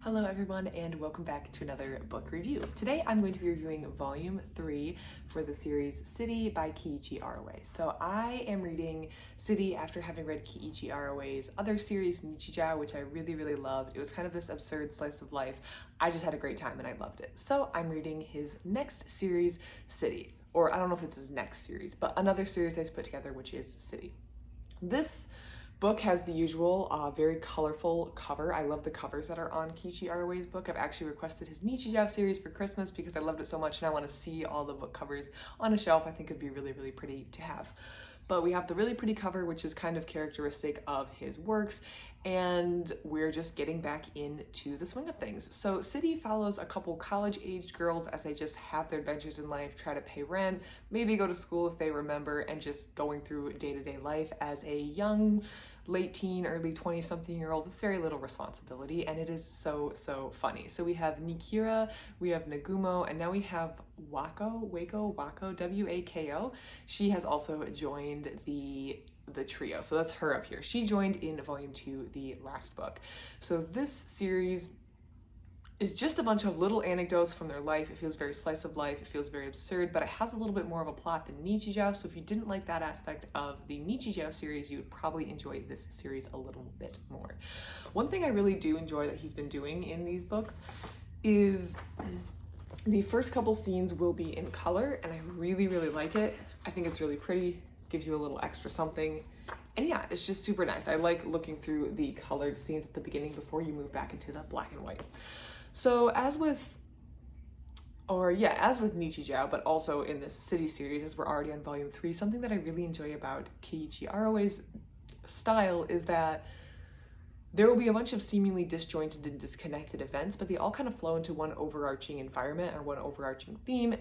Hello everyone and welcome back to another book review. Today I'm going to be reviewing volume 3 for the series City by Keiichi Arawi. So I am reading City after having read Keiichi Arawi's other series, Nichijou, which I really loved. It was kind of this absurd slice of life. I just had a great time and I loved it. So I'm reading his next series, City. Or I don't know if it's his next series, but another series that he's put together, which is City. This book has the usual very colorful cover. I love the covers that are on Keiichi Arawi's book. I've actually requested his Nichijou series for Christmas because I loved it so much and I want to see all the book covers on a shelf. I think it'd be really pretty to have. But we have the really pretty cover, which is kind of characteristic of his works, and we're just getting back into the swing of things. So City follows a couple college-aged girls as they just have their adventures in life, try to pay rent, maybe go to school if they remember, and just going through day-to-day life as a young, late teen, early 20-something-year-old with very little responsibility, and it is so funny. So we have Nikira, we have Nagumo, and now we have Wako, W-A-K-O. She has also joined the trio, so that's her up here. She joined in volume 2, the last book. So this series is just a bunch of little anecdotes from their life. It feels very slice of life, it feels very absurd, but it has a little bit more of a plot than Nichijou, so if you didn't like that aspect of the Nichijou series, you would probably enjoy this series a little bit more. One thing I really do enjoy that he's been doing in these books is the first couple scenes will be in color, and I really like it. I think it's really pretty, gives you a little extra something. And yeah, it's just super nice. I like looking through the colored scenes at the beginning before you move back into the black and white. So as with Nichijou, but also in this City series, as we're already on volume 3, something that I really enjoy about Keiichi Arawi's style is that there will be a bunch of seemingly disjointed and disconnected events, but they all kind of flow into one overarching environment or one overarching theme.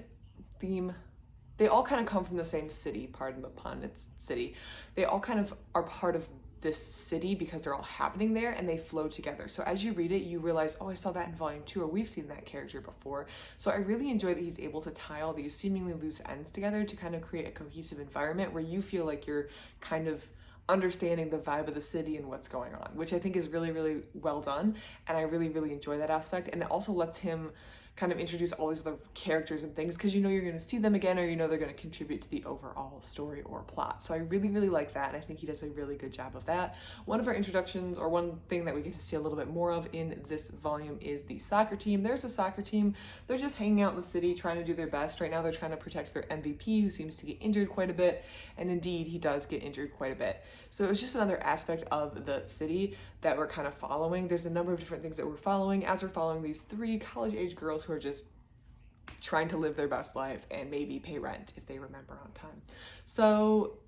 They all kind of come from the same city, pardon the pun, it's city. They all kind of are part of this city because they're all happening there and they flow together. So as you read it, you realize, oh, I saw that in volume 2, or we've seen that character before. So I really enjoy that he's able to tie all these seemingly loose ends together to kind of create a cohesive environment where you feel like you're kind of understanding the vibe of the city and what's going on, which I think is really well done. And I really enjoy that aspect. And it also lets him kind of introduce all these other characters and things because you know you're going to see them again, or you know they're going to contribute to the overall story or plot. So I really like that, and I think he does a really good job of that. One of our introductions, or one thing that we get to see a little bit more of in this volume, is the soccer team. There's a soccer team. They're just hanging out in the city trying to do their best. Right now they're trying to protect their MVP, who seems to get injured quite a bit, and indeed he does get injured quite a bit. So it's just another aspect of the city that we're kind of following. There's a number of different things that we're following as we're following these 3 college-age girls who are just trying to live their best life and maybe pay rent if they remember on time. So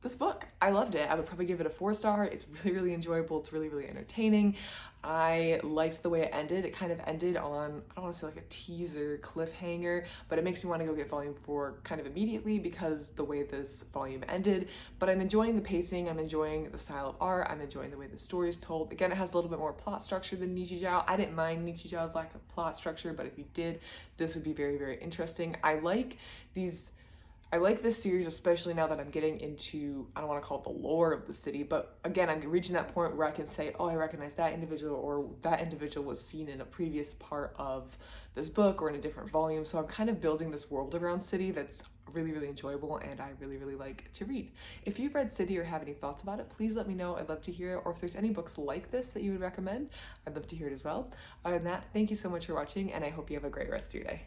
this book, I loved it. I would probably give it a 4-star. It's really enjoyable. It's really entertaining. I liked the way it ended. It kind of ended on, I don't want to say like a teaser cliffhanger, but it makes me want to go get volume 4 kind of immediately because the way this volume ended. But I'm enjoying the pacing. I'm enjoying the style of art. I'm enjoying the way the story is told. Again, it has a little bit more plot structure than Nichijou. I didn't mind Nichijou's lack of plot structure, but if you did, this would be very interesting. I like this series, especially now that I'm getting into, I don't want to call it the lore of the city, but again, I'm reaching that point where I can say, oh, I recognize that individual, or that individual was seen in a previous part of this book or in a different volume. So I'm kind of building this world around City that's really enjoyable and I really like to read. If you've read City or have any thoughts about it, please let me know. I'd love to hear it. Or if there's any books like this that you would recommend, I'd love to hear it as well. Other than that, thank you so much for watching, and I hope you have a great rest of your day.